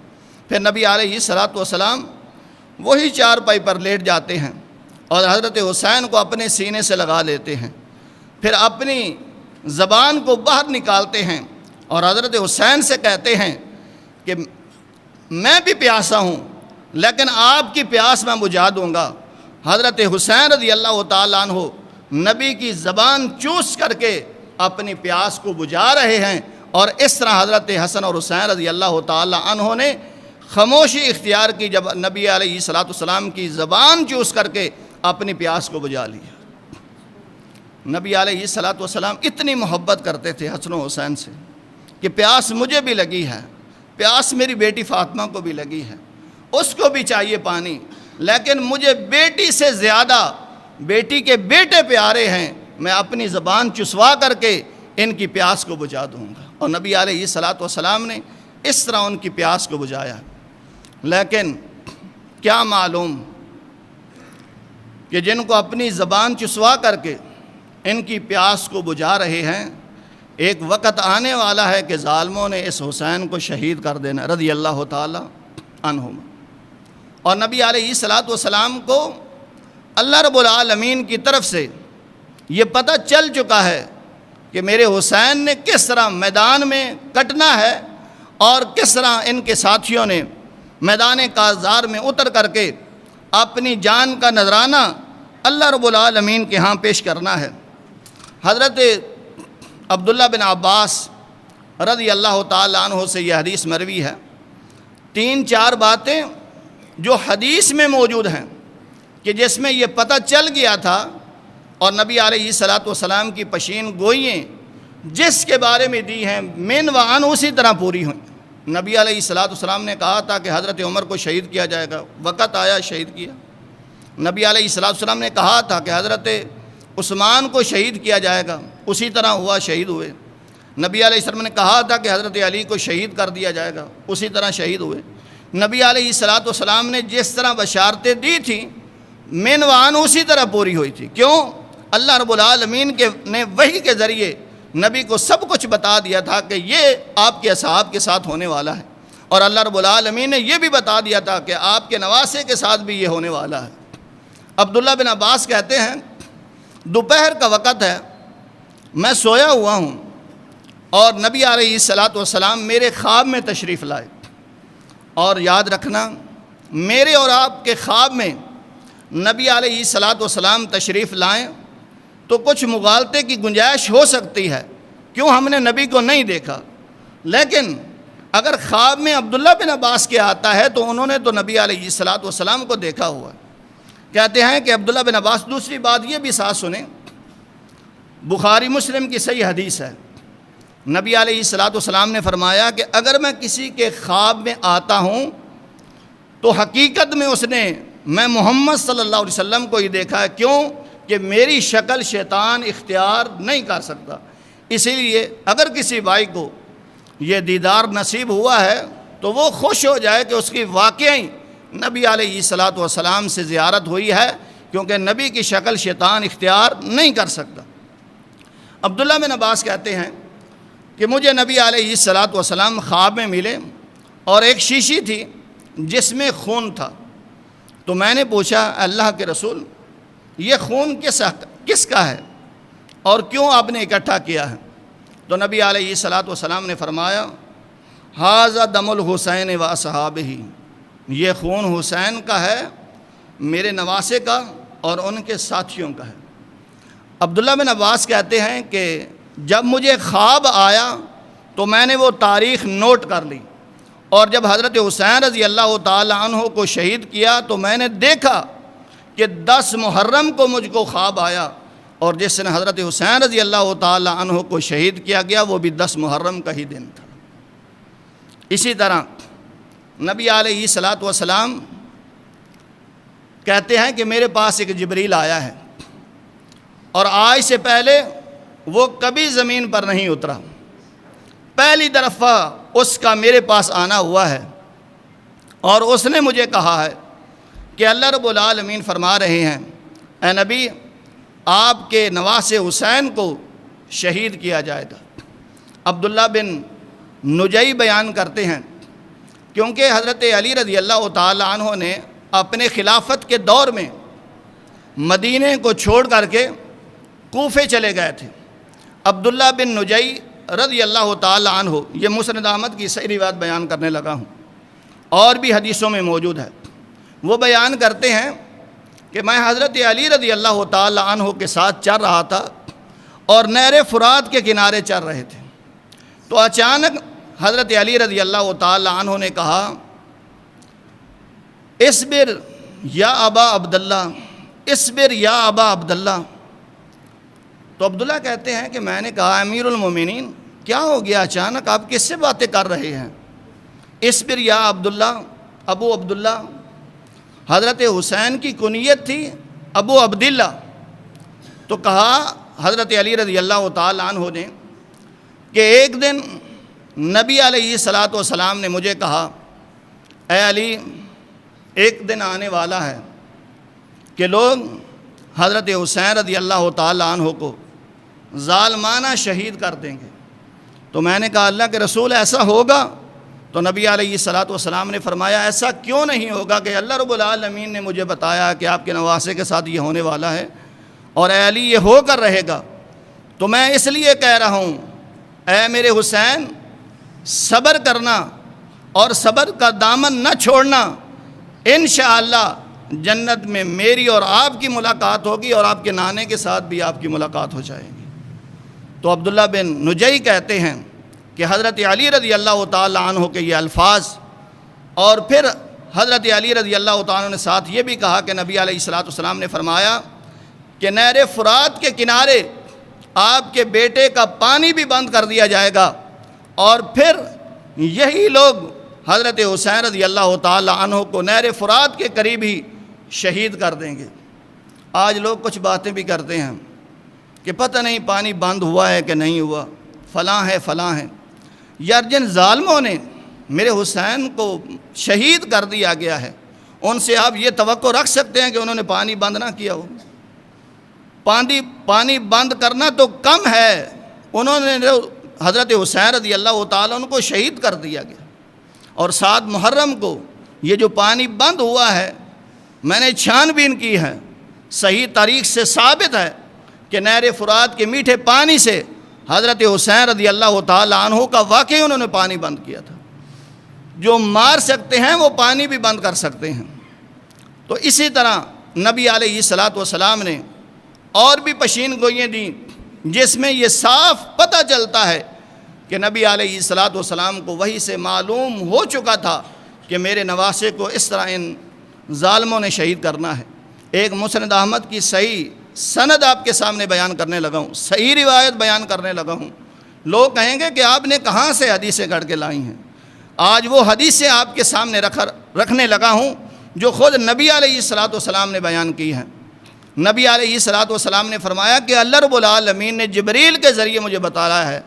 پھر نبی علیہ الصلوۃ والسلام وہی چارپائی پر لیٹ جاتے ہیں اور حضرت حسین کو اپنے سینے سے لگا لیتے ہیں، پھر اپنی زبان کو باہر نکالتے ہیں اور حضرت حسین سے کہتے ہیں کہ میں بھی پیاسا ہوں، لیکن آپ کی پیاس میں بجھا دوں گا۔ حضرت حسین رضی اللہ تعالیٰ عنہ نبی کی زبان چوس کر کے اپنی پیاس کو بجھا رہے ہیں، اور اس طرح حضرت حسن اور حسین رضی اللہ تعالیٰ عنہ نے خاموشی اختیار کی جب نبی علیہ الصلوۃ والسلام کی زبان چوس کر کے اپنی پیاس کو بجھا لیا۔ نبی علیہ الصلوۃ والسلام اتنی محبت کرتے تھے حسن و حسین سے کہ پیاس مجھے بھی لگی ہے، پیاس میری بیٹی فاطمہ کو بھی لگی ہے، اس کو بھی چاہیے پانی، لیکن مجھے بیٹی سے زیادہ بیٹی کے بیٹے پیارے ہیں، میں اپنی زبان چسوا کر کے ان کی پیاس کو بجھا دوں گا۔ اور نبی علیہ الصلوۃ والسلام نے اس طرح ان کی پیاس کو بجھایا۔ لیکن کیا معلوم کہ جن کو اپنی زبان چسوا کر کے ان کی پیاس کو بجھا رہے ہیں، ایک وقت آنے والا ہے کہ ظالموں نے اس حسین کو شہید کر دینا رضی اللہ تعالی عنہم۔ اور نبی علیہ الصلوۃ والسلام کو اللہ رب العالمین کی طرف سے یہ پتہ چل چکا ہے کہ میرے حسین نے کس طرح میدان میں کٹنا ہے، اور کس طرح ان کے ساتھیوں نے میدان کازار میں اتر کر کے اپنی جان کا نذرانہ اللہ رب العالمین کے ہاں پیش کرنا ہے۔ حضرت عبداللہ بن عباس رضی اللہ تعالیٰ عنہ سے یہ حدیث مروی ہے، 3-4 باتیں جو حدیث میں موجود ہیں کہ جس میں یہ پتہ چل گیا تھا، اور نبی علیہ الصلوۃ والسلام کی پشین گوئییں جس کے بارے میں دی ہیں من و عن اسی طرح پوری ہوئیں۔ نبی علیہ الصلوۃ والسلام نے کہا تھا کہ حضرت عمر کو شہید کیا جائے گا، وقت آیا شہید کیا۔ نبی علیہ الصلوۃ والسلام نے کہا تھا کہ حضرت عثمان کو شہید کیا جائے گا، اسی طرح ہوا، شہید ہوئے۔ نبی علیہ السلام نے کہا تھا کہ حضرت علی کو شہید کر دیا جائے گا، اسی طرح شہید ہوئے۔ نبی علیہ الصلوۃ والسلام نے جس طرح بشارتیں دی تھیں من و عن اسی طرح پوری ہوئی تھی۔ کیوں؟ اللہ رب العالمین نے وحی کے ذریعے نبی کو سب کچھ بتا دیا تھا کہ یہ آپ کے اصحاب کے ساتھ ہونے والا ہے، اور اللہ رب العالمین نے یہ بھی بتا دیا تھا کہ آپ کے نواسے کے ساتھ بھی یہ ہونے والا ہے۔ عبداللہ بن عباس کہتے ہیں دوپہر کا وقت ہے، میں سویا ہوا ہوں، اور نبی علیہ الصلوۃ والسلام میرے خواب میں تشریف لائے۔ اور یاد رکھنا، میرے اور آپ کے خواب میں نبی علیہ الصلوۃ والسلام تشریف لائیں تو کچھ مغالطے کی گنجائش ہو سکتی ہے، کیوں ہم نے نبی کو نہیں دیکھا، لیکن اگر خواب میں عبداللہ بن عباس کے آتا ہے تو انہوں نے تو نبی علیہ الصلوۃ والسلام کو دیکھا ہوا ہے۔ کہتے ہیں کہ عبداللہ بن عباس، دوسری بات یہ بھی ساتھ سنیں، بخاری مسلم کی صحیح حدیث ہے، نبی علیہ الصلوۃ والسلام نے فرمایا کہ اگر میں کسی کے خواب میں آتا ہوں تو حقیقت میں اس نے میں محمد صلی اللہ علیہ وسلم کو ہی دیکھا ہے، کیوں کہ میری شکل شیطان اختیار نہیں کر سکتا۔ اسی لیے اگر کسی بھائی کو یہ دیدار نصیب ہوا ہے تو وہ خوش ہو جائے کہ اس کی واقعی نبی علیہ الصلوۃ والسلام سے زیارت ہوئی ہے، کیونکہ نبی کی شکل شیطان اختیار نہیں کر سکتا۔ عبداللہ بن عباس کہتے ہیں کہ مجھے نبی علیہ الصلوۃ والسلام خواب میں ملے، اور ایک شیشی تھی جس میں خون تھا، تو میں نے پوچھا اللہ کے رسول یہ خون کس کا ہے؟ اور کیوں آپ نے اکٹھا کیا ہے؟ تو نبی علیہ الصلوۃ والسلام نے فرمایا ھذا دم الحسین و اصحابہ، یہ خون حسین کا ہے، میرے نواسے کا اور ان کے ساتھیوں کا ہے۔ عبداللہ بن عباس کہتے ہیں کہ جب مجھے خواب آیا تو میں نے وہ تاریخ نوٹ کر لی، اور جب حضرت حسین رضی اللہ تعالی عنہ کو شہید کیا تو میں نے دیکھا کہ 10 محرم کو مجھ کو خواب آیا، اور جس دن حضرت حسین رضی اللہ تعالی عنہ کو شہید کیا گیا وہ بھی 10 محرم کا ہی دن تھا۔ اسی طرح نبی علیہ الصلوۃ والسلام کہتے ہیں کہ میرے پاس ایک جبریل آیا ہے، اور آج سے پہلے وہ کبھی زمین پر نہیں اترا، پہلی دفعہ اس کا میرے پاس آنا ہوا ہے، اور اس نے مجھے کہا ہے کہ اللہ رب العالمین فرما رہے ہیں اے نبی آپ کے نواسے حسین کو شہید کیا جائے گا۔ عبداللہ بن نجی بیان کرتے ہیں کیونکہ حضرت علی رضی اللہ تعالی عنہ نے اپنے خلافت کے دور میں مدینے کو چھوڑ کر کے کوفے چلے گئے تھے۔ عبداللہ بن نجی رضی اللہ تعالی عنہ، یہ مسند احمد کی صحیح روایت بیان کرنے لگا ہوں، اور بھی حدیثوں میں موجود ہے، وہ بیان کرتے ہیں کہ میں حضرت علی رضی اللہ تعالی عنہ کے ساتھ چل رہا تھا اور نہر فرات کے کنارے چل رہے تھے، تو اچانک حضرت علی رضی اللہ تعالی عنہ نے کہا اصبر یا ابا عبداللہ، اصبر یا ابا عبداللہ۔ تو عبداللہ کہتے ہیں کہ میں نے کہا امیر المومنین کیا ہو گیا اچانک، آپ کس سے باتیں کر رہے ہیں؟ اصبر یا عبداللہ، ابو عبداللہ، حضرت حسین کی کنیت تھی ابو عبداللہ۔ تو کہا حضرت علی رضی اللہ تعالی عنہ نے کہ ایک دن نبی علیہ الصلوۃ والسلام نے مجھے کہا اے علی ایک دن آنے والا ہے کہ لوگ حضرت حسین رضی اللہ تعالی عنہ کو ظالمانہ شہید کر دیں گے۔ تو میں نے کہا اللہ کے رسول ایسا ہوگا؟ تو نبی علیہ الصلوۃ والسلام نے فرمایا ایسا کیوں نہیں ہوگا کہ اللہ رب العالمین نے مجھے بتایا کہ آپ کے نواسے کے ساتھ یہ ہونے والا ہے، اور اے علی یہ ہو کر رہے گا، تو میں اس لیے کہہ رہا ہوں اے میرے حسین صبر کرنا اور صبر کا دامن نہ چھوڑنا، انشاءاللہ جنت میں میری اور آپ کی ملاقات ہوگی، اور آپ کے نانے کے ساتھ بھی آپ کی ملاقات ہو جائے گی۔ تو عبداللہ بن نجی کہتے ہیں کہ حضرت علی رضی اللہ تعالی عنہ کے یہ الفاظ، اور پھر حضرت علی رضی اللہ تعالی عنہ نے ساتھ یہ بھی کہا کہ نبی علیہ الصلوۃ والسلام نے فرمایا کہ نہر فرات کے کنارے آپ کے بیٹے کا پانی بھی بند کر دیا جائے گا، اور پھر یہی لوگ حضرت حسین رضی اللہ تعالی عنہ کو نہر فرات کے قریب ہی شہید کر دیں گے۔ آج لوگ کچھ باتیں بھی کرتے ہیں کہ پتہ نہیں پانی بند ہوا ہے کہ نہیں ہوا، فلاں ہے فلاں ہے۔ یار جن ظالموں نے میرے حسین کو شہید کر دیا گیا ہے ان سے آپ یہ توقع رکھ سکتے ہیں کہ انہوں نے پانی بند نہ کیا ہو؟ پانی بند کرنا تو کم ہے، انہوں نے حضرت حسین رضی اللہ تعالیٰ عنہ کو شہید کر دیا گیا، اور 7 محرم کو یہ جو پانی بند ہوا ہے میں نے چھان بین کی ہے، صحیح تاریخ سے ثابت ہے کہ نہر فرات کے میٹھے پانی سے حضرت حسین رضی اللہ تعالی عنہ کا واقعی انہوں نے پانی بند کیا تھا۔ جو مار سکتے ہیں وہ پانی بھی بند کر سکتے ہیں۔ تو اسی طرح نبی علیہ الصلوۃ والسلام نے اور بھی پیشین گوئیاں دیں جس میں یہ صاف پتہ چلتا ہے کہ نبی علیہ الصلوۃ والسلام کو وحی سے معلوم ہو چکا تھا کہ میرے نواسے کو اس طرح ان ظالموں نے شہید کرنا ہے۔ ایک مسند احمد کی صحیح سند آپ کے سامنے بیان کرنے لگا ہوں، صحیح روایت بیان کرنے لگا ہوں۔ لوگ کہیں گے کہ آپ نے کہاں سے حدیثیں گھڑ کے لائی ہیں؟ آج وہ حدیثیں آپ کے سامنے رکھنے لگا ہوں جو خود نبی علیہ الصلوۃ والسلام نے بیان کی ہیں۔ نبی علیہ الصلوۃ والسلام نے فرمایا کہ اللہ رب العالمین نے جبریل کے ذریعے مجھے بتایا ہے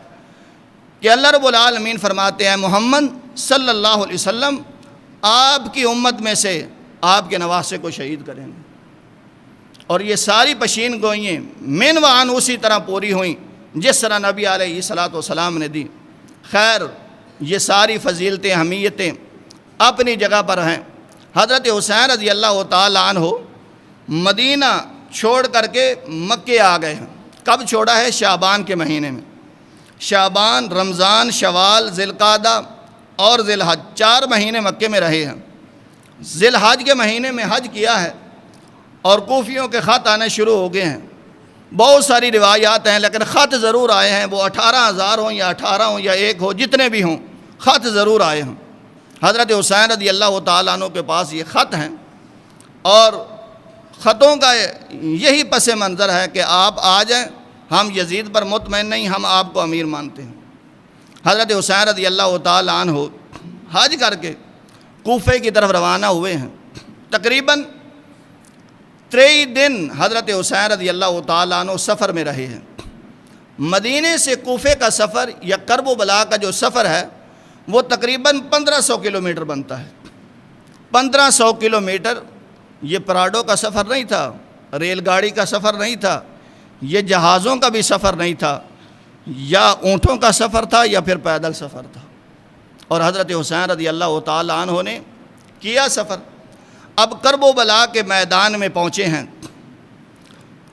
کہ اللہ رب العالمین فرماتے ہیں محمد صلی اللہ علیہ وسلم آپ کی امت میں سے آپ کے نواسے کو شہید کریں گے۔ اور یہ ساری پیشین گوئییں من و عن اسی طرح پوری ہوئیں جس طرح نبی علیہ الصلوۃ والسلام نے دی۔ خیر یہ ساری فضیلتیں اہمیتیں اپنی جگہ پر ہیں۔ حضرت حسین رضی اللہ تعالی عنہ مدینہ چھوڑ کر کے مکے آ گئے ہیں، کب چھوڑا ہے؟ شعبان کے مہینے میں۔ شعبان، رمضان، شوال، ذی القعدہ اور ذی الحج، 4 مہینے مکے میں رہے ہیں۔ ذی الحج کے مہینے میں حج کیا ہے اور کوفیوں کے خط آنے شروع ہو گئے ہیں۔ بہت ساری روایات ہیں لیکن خط ضرور آئے ہیں، وہ 18,000 ہوں یا 18 ہوں یا 1 ہو، جتنے بھی ہوں خط ضرور آئے ہیں۔ حضرت حسین رضی اللہ تعالیٰ عنہ کے پاس یہ خط ہیں، اور خطوں کا یہی پس منظر ہے کہ آپ آ جائیں، ہم یزید پر مطمئن نہیں، ہم آپ کو امیر مانتے ہیں۔ حضرت حسین رضی اللہ تعالیٰ عنہ حج کر کے کوفے کی طرف روانہ ہوئے ہیں۔ تقریباً 23 دن حضرت حسین رضی اللہ تعالیٰ عنہ سفر میں رہے ہیں۔ مدینے سے کوفے کا سفر یا کرب و بلا کا جو سفر ہے وہ تقریباً 1500 کلومیٹر بنتا ہے۔ 1500 کلومیٹر یہ پراڈو کا سفر نہیں تھا، ریل گاڑی کا سفر نہیں تھا، یہ جہازوں کا بھی سفر نہیں تھا، یا اونٹوں کا سفر تھا یا پھر پیدل سفر تھا۔ اور حضرت حسین رضی اللہ تعالیٰ عنہ نے کیا سفر۔ اب کرب و بلا کے میدان میں پہنچے ہیں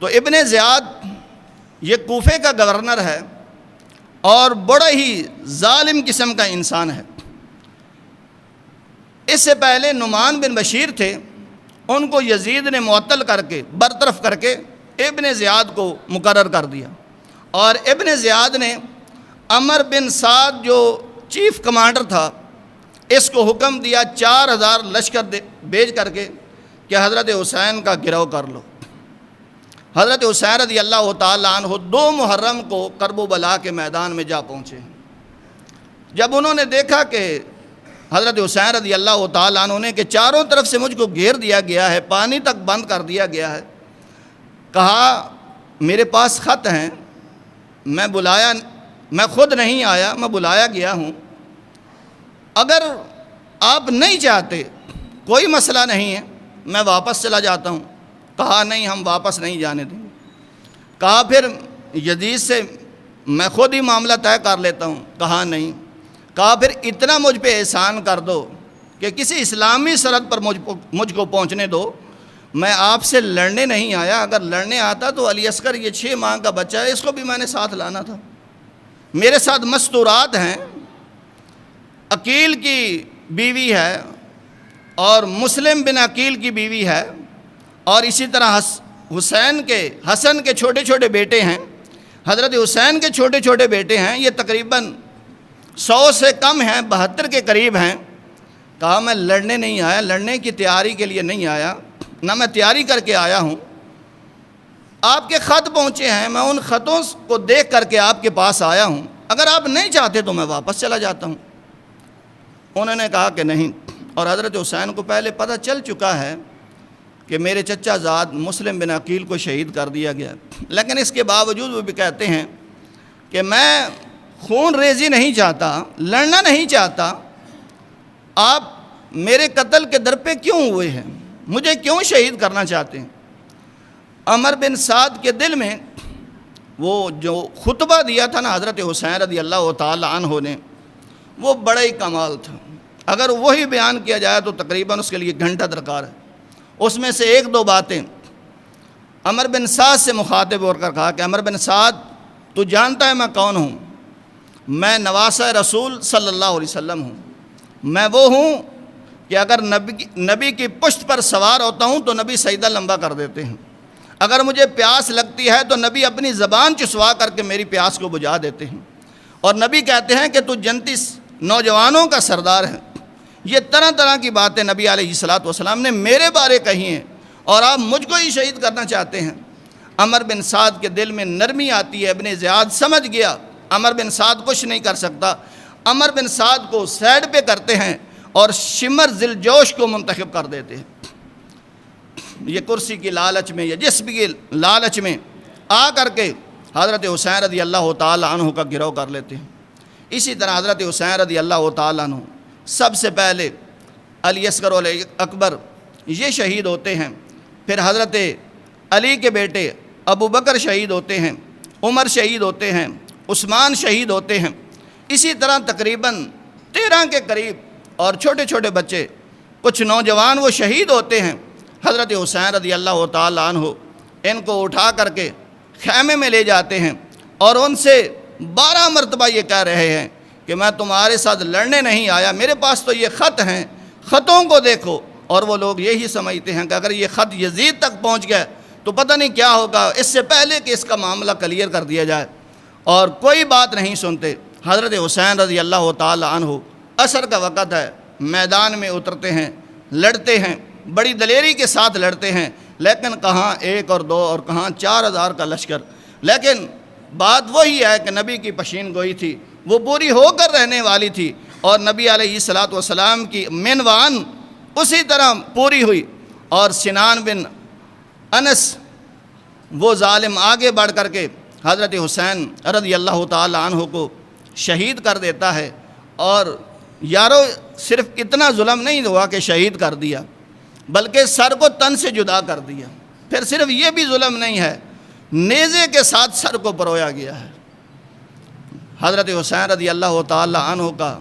تو ابن زیاد یہ کوفے کا گورنر ہے اور بڑا ہی ظالم قسم کا انسان ہے۔ اس سے پہلے نعمان بن بشیر تھے، ان کو یزید نے معطل کر کے، برطرف کر کے ابن زیاد کو مقرر کر دیا، اور ابن زیاد نے عمر بن سعد جو چیف کمانڈر تھا اس کو حکم دیا 4000 لشکر بھیج کر کے کہ حضرت حسین کا گرو کر لو۔ حضرت حسین رضی اللہ تعالیٰ عنہ 2 محرم کو کرب و بلا کے میدان میں جا پہنچے ہیں۔ جب انہوں نے دیکھا کہ حضرت حسین رضی اللہ تعالیٰ عنہ نے کہ چاروں طرف سے مجھ کو گھیر دیا گیا ہے، پانی تک بند کر دیا گیا ہے، کہا میرے پاس خط ہیں، میں خود نہیں آیا، میں بلایا گیا ہوں، اگر آپ نہیں چاہتے کوئی مسئلہ نہیں ہے، میں واپس چلا جاتا ہوں۔ کہا نہیں، ہم واپس نہیں جانے دیں گے۔ کہا پھر یزید سے میں خود ہی معاملہ طے کر لیتا ہوں۔ کہا نہیں۔ کہا پھر اتنا مجھ پہ احسان کر دو کہ کسی اسلامی سرحد پر مجھ کو پہنچنے دو، میں آپ سے لڑنے نہیں آیا، اگر لڑنے آتا تو علی اصغر یہ 6 ماہ کا بچہ ہے، اس کو بھی میں نے ساتھ لانا تھا، میرے ساتھ مستورات ہیں، عقیل کی بیوی ہے اور مسلم بن عقیل کی بیوی ہے، اور اسی طرح حسن کے چھوٹے چھوٹے بیٹے ہیں، حضرت حسین کے چھوٹے چھوٹے بیٹے ہیں، یہ تقریباً 100 سے کم ہیں، 72 کے قریب ہیں۔ کہا میں لڑنے نہیں آیا، لڑنے کی تیاری کے لیے نہیں آیا، نہ میں تیاری کر کے آیا ہوں، آپ کے خط پہنچے ہیں، میں ان خطوں کو دیکھ کر کے آپ کے پاس آیا ہوں، اگر آپ نہیں چاہتے تو میں واپس چلا جاتا ہوں۔ انہوں نے کہا کہ نہیں، اور حضرت حسین کو پہلے پتہ چل چکا ہے کہ میرے چچا زاد مسلم بن عقیل کو شہید کر دیا گیا، لیکن اس کے باوجود وہ بھی کہتے ہیں کہ میں خون ریزی نہیں چاہتا، لڑنا نہیں چاہتا، آپ میرے قتل کے در پہ کیوں ہوئے ہیں، مجھے کیوں شہید کرنا چاہتے ہیں؟ عمر بن سعد کے دل میں وہ جو خطبہ دیا تھا نا حضرت حسین رضی اللہ تعالیٰ عنہ نے، وہ بڑا ہی کمال تھا، اگر وہی بیان کیا جائے تو تقریباً اس کے لیے گھنٹہ درکار ہے۔ اس میں سے 1-2 باتیں عمر بن سعد سے مخاطب ہو کر کہا کہ عمر بن سعد، تو جانتا ہے میں کون ہوں؟ میں نواسہ رسول صلی اللہ علیہ وسلم ہوں، میں وہ ہوں کہ اگر نبی کی پشت پر سوار ہوتا ہوں تو نبی سجدہ لمبا کر دیتے ہیں، اگر مجھے پیاس لگتی ہے تو نبی اپنی زبان چسوا کر کے میری پیاس کو بجھا دیتے ہیں، اور نبی کہتے ہیں کہ تو جنتی نوجوانوں کا سردار ہے۔ یہ طرح طرح کی باتیں نبی علیہ الصلوۃ والسلام نے میرے بارے کہی ہیں، اور آپ مجھ کو ہی شہید کرنا چاہتے ہیں۔ عمر بن سعد کے دل میں نرمی آتی ہے، ابن زیاد سمجھ گیا عمر بن سعد کچھ نہیں کر سکتا، عمر بن سعد کو سائڈ پہ کرتے ہیں اور شمر ذی الجوش کو منتخب کر دیتے ہیں۔ یہ کرسی کی لالچ میں یا جس بھی لالچ میں آ کر کے حضرت حسین رضی اللہ تعالیٰ عنہ کا گرو کر لیتے ہیں۔ اسی طرح حضرت حسین رضی اللہ تعالیٰ عنہ سب سے پہلے علی اصغر علیہ اکبر یہ شہید ہوتے ہیں، پھر حضرت علی کے بیٹے ابو بکر شہید ہوتے ہیں، عمر شہید ہوتے ہیں، عثمان شہید ہوتے ہیں، اسی طرح تقریباً 13 کے قریب، اور چھوٹے چھوٹے بچے کچھ نوجوان وہ شہید ہوتے ہیں۔ حضرت حسین رضی اللہ تعالیٰ عنہ ان کو اٹھا کر کے خیمے میں لے جاتے ہیں اور ان سے 12 مرتبہ یہ کہہ رہے ہیں کہ میں تمہارے ساتھ لڑنے نہیں آیا، میرے پاس تو یہ خط ہیں، خطوں کو دیکھو۔ اور وہ لوگ یہی سمجھتے ہیں کہ اگر یہ خط یزید تک پہنچ گئے تو پتہ نہیں کیا ہوگا، اس سے پہلے کہ اس کا معاملہ کلیئر کر دیا جائے، اور کوئی بات نہیں سنتے۔ حضرت حسین رضی اللہ تعالی عنہ عصر کا وقت ہے، میدان میں اترتے ہیں، لڑتے ہیں، بڑی دلیری کے ساتھ لڑتے ہیں، لیکن کہاں 1 اور 2 اور کہاں 4000 کا لشکر۔ لیکن بات وہی ہے کہ نبی کی پشین گوئی تھی، وہ پوری ہو کر رہنے والی تھی، اور نبی علیہ الصلوۃ والسلام کی منوان اسی طرح پوری ہوئی۔ اور سنان بن انس وہ ظالم آگے بڑھ کر کے حضرت حسین رضی اللہ تعالی عنہ کو شہید کر دیتا ہے۔ اور یارو صرف اتنا ظلم نہیں ہوا کہ شہید کر دیا، بلکہ سر کو تن سے جدا کر دیا۔ پھر صرف یہ بھی ظلم نہیں ہے، نیزے کے ساتھ سر کو پرویا گیا ہے۔ حضرت حسین رضی اللہ تعالی عنہ کا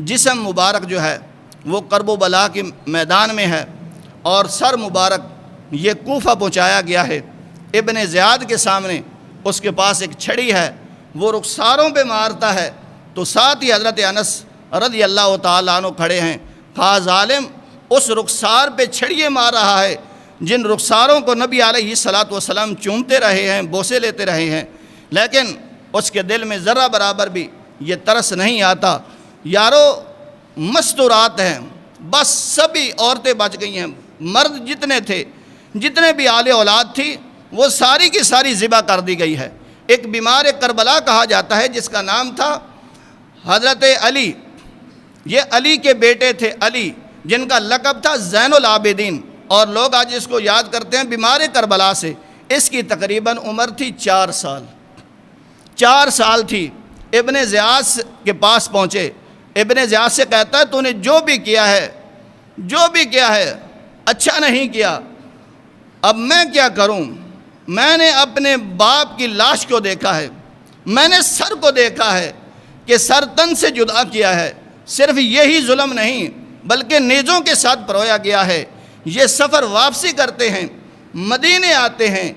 جسم مبارک جو ہے وہ کرب و بلا کے میدان میں ہے، اور سر مبارک یہ کوفہ پہنچایا گیا ہے۔ ابن زیاد کے سامنے اس کے پاس ایک چھڑی ہے، وہ رخساروں پہ مارتا ہے، تو ساتھ ہی حضرت انس رضی اللہ تعالیٰ عنہ کھڑے ہیں۔ کہا ظالم اس رخسار پہ چھڑیے مار رہا ہے جن رخساروں کو نبی علیہ الصلوۃ والسلام چومتے رہے ہیں، بوسے لیتے رہے ہیں، لیکن اس کے دل میں ذرہ برابر بھی یہ ترس نہیں آتا۔ یارو مستورات ہیں، بس سبھی عورتیں بچ گئی ہیں، مرد جتنے تھے، جتنے بھی آل اولاد تھی، وہ ساری کی ساری ذبح کر دی گئی ہے۔ ایک بیمار کربلا کہا جاتا ہے جس کا نام تھا حضرت علی، یہ علی کے بیٹے تھے علی، جن کا لقب تھا زین العابدین، اور لوگ آج اس کو یاد کرتے ہیں بیمار کربلا سے۔ اس کی تقریباً عمر تھی 4 سال، 4 سال تھی۔ ابن زیاد کے پاس پہنچے، ابن زیاد سے کہتا ہے تو نے جو بھی کیا ہے اچھا نہیں کیا، اب میں کیا کروں؟ میں نے اپنے باپ کی لاش کو دیکھا ہے، میں نے سر کو دیکھا ہے کہ سر تن سے جدا کیا ہے، صرف یہی ظلم نہیں بلکہ نیزوں کے ساتھ پرویا گیا ہے۔ یہ سفر واپسی کرتے ہیں، مدینے آتے ہیں،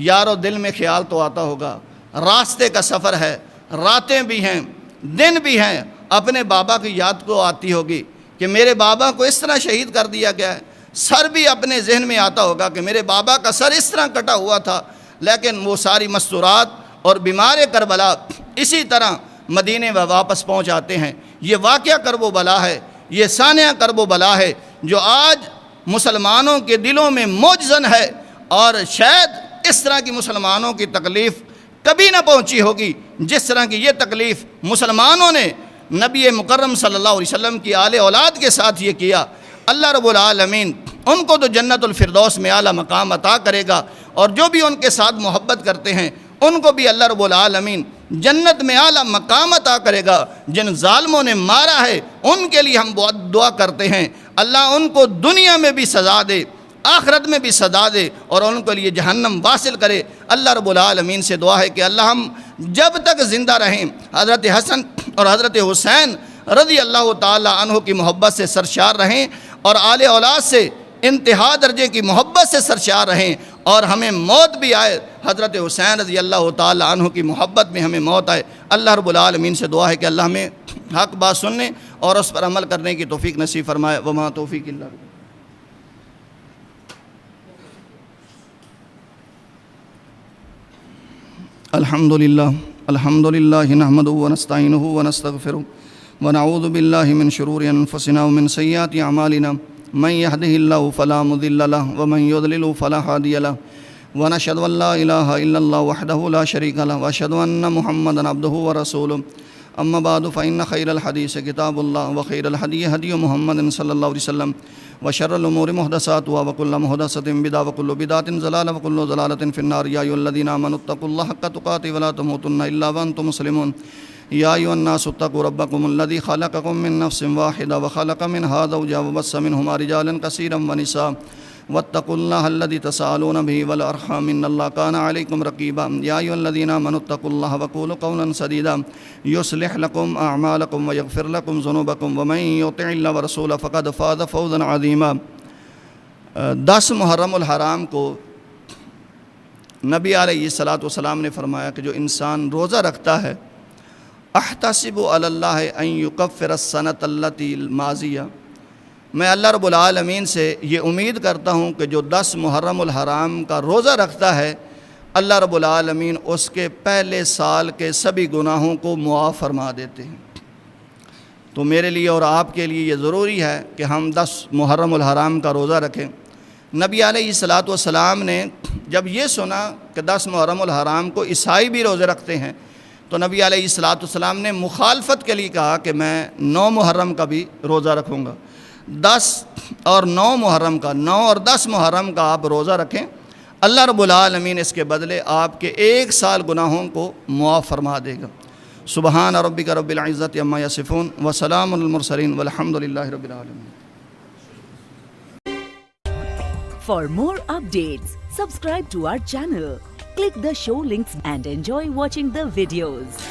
یارو دل میں خیال تو آتا ہوگا، راستے کا سفر ہے، راتیں بھی ہیں، دن بھی ہیں، اپنے بابا کی یاد کو آتی ہوگی کہ میرے بابا کو اس طرح شہید کر دیا گیا ہے۔ سر بھی اپنے ذہن میں آتا ہوگا کہ میرے بابا کا سر اس طرح کٹا ہوا تھا، لیکن وہ ساری مستورات اور بیمار کربلا اسی طرح مدینے میں واپس پہنچ آتے ہیں۔ یہ واقعہ کرب و بلا ہے، یہ سانحہ کرب و بلا ہے جو آج مسلمانوں کے دلوں میں موجزن ہے، اور شاید اس طرح کی مسلمانوں کی تکلیف کبھی نہ پہنچی ہوگی جس طرح کی یہ تکلیف مسلمانوں نے نبی مکرم صلی اللہ علیہ وسلم کی آل اولاد کے ساتھ یہ کیا۔ اللہ رب العالمین ان کو تو جنت الفردوس میں اعلیٰ مقام عطا کرے گا، اور جو بھی ان کے ساتھ محبت کرتے ہیں ان کو بھی اللہ رب العالمین جنت میں اعلیٰ مقام عطا کرے گا۔ جن ظالموں نے مارا ہے ان کے لیے ہم بہت دعا کرتے ہیں، اللہ ان کو دنیا میں بھی سزا دے، آخرت میں بھی سزا دے، اور ان کے لیے جہنم واصل کرے۔ اللہ رب العالمین سے دعا ہے کہ اللہ ہم جب تک زندہ رہیں حضرت حسن اور حضرت حسین رضی اللہ تعالی عنہ کی محبت سے سرشار رہیں، اور آل اولاد سے انتہا درجے کی محبت سے سرشار رہیں، اور ہمیں موت بھی آئے حضرت حسین رضی اللہ تعالی عنہ کی محبت میں ہمیں موت آئے۔ اللہ رب العالمین سے دعا ہے کہ اللہ ہمیں حق بات سننے اور اس پر عمل کرنے کی توفیق نصیب فرمائے۔ وما توفیق الا باللہ۔ الحمد للہ نحمدہ ونستعینہ ونستغفرہ ونعوذ باللہ من شرور انفسنا ومن سیئات اعمالنا من یہدہ اللہ فلا مضل لہ ومن یضلل فلا ہادی لہ ونشہد ان لا الہ الا اللہ وحدہ لا شریک لہ واشہد ان محمدا عبدہ ورسولہ اما بعد فإن خیر الحدیث کتاب اللہ وخیر الہدی ہدی محمد صلی اللہ علیہ وسلم وشر الامور محدثاتها وكل محدثة بدعة وكل بدعة ضلالة وكل ضلالة في النار يا أيها الذين آمنوا اتقوا الله حق تقاته ولا تموتن إلا وأنتم مسلمون يا أيها الناس اتقوا ربكم الذي خلقكم من نفس واحدة وخلق منها زوجها وبث منهما رجالا كثيرا ونساء واتقوا الله الذي تساءلون به والأرحام إن الله كان عليكم رقيبا يا أيها الذين آمنوا اتقوا الله وقولوا قولا سديدا يصلح لكم أعمالكم ويغفر لكم ذنوبكم ومن يطع الله ورسوله فقد فاز فوزا عظيما۔ 10 محرم الحرام کو نبی علیہ الصلوۃ والسلام نے فرمایا کہ جو انسان روزہ رکھتا ہے احتسب علی اللہ ان یکفر السنۃ التی الماضیہ، میں اللہ رب العالمین سے یہ امید کرتا ہوں کہ جو 10 محرم الحرام کا روزہ رکھتا ہے اللہ رب العالمین اس کے پہلے سال کے سبھی گناہوں کو معاف فرما دیتے ہیں۔ تو میرے لیے اور آپ کے لیے یہ ضروری ہے کہ ہم 10 محرم الحرام کا روزہ رکھیں۔ نبی علیہ الصلوۃ والسلام نے جب یہ سنا کہ 10 محرم الحرام کو عیسائی بھی روزے رکھتے ہیں تو نبی علیہ الصلوۃ والسلام نے مخالفت کے لیے کہا کہ میں 9 محرم کا بھی روزہ رکھوں گا۔ 10 اور 9 محرم کا، 9 اور 10 محرم کا آپ روزہ رکھیں، اللہ رب العالمین اس کے بدلے آپ کے 1 سال گناہوں کو معاف فرما دے گا۔ سبحان ربک رب العزت عما یصفون وسلام علی المرسلین والحمد للہ رب العالمین۔ For more updates, subscribe to our channel, click the show links and enjoy watching the videos.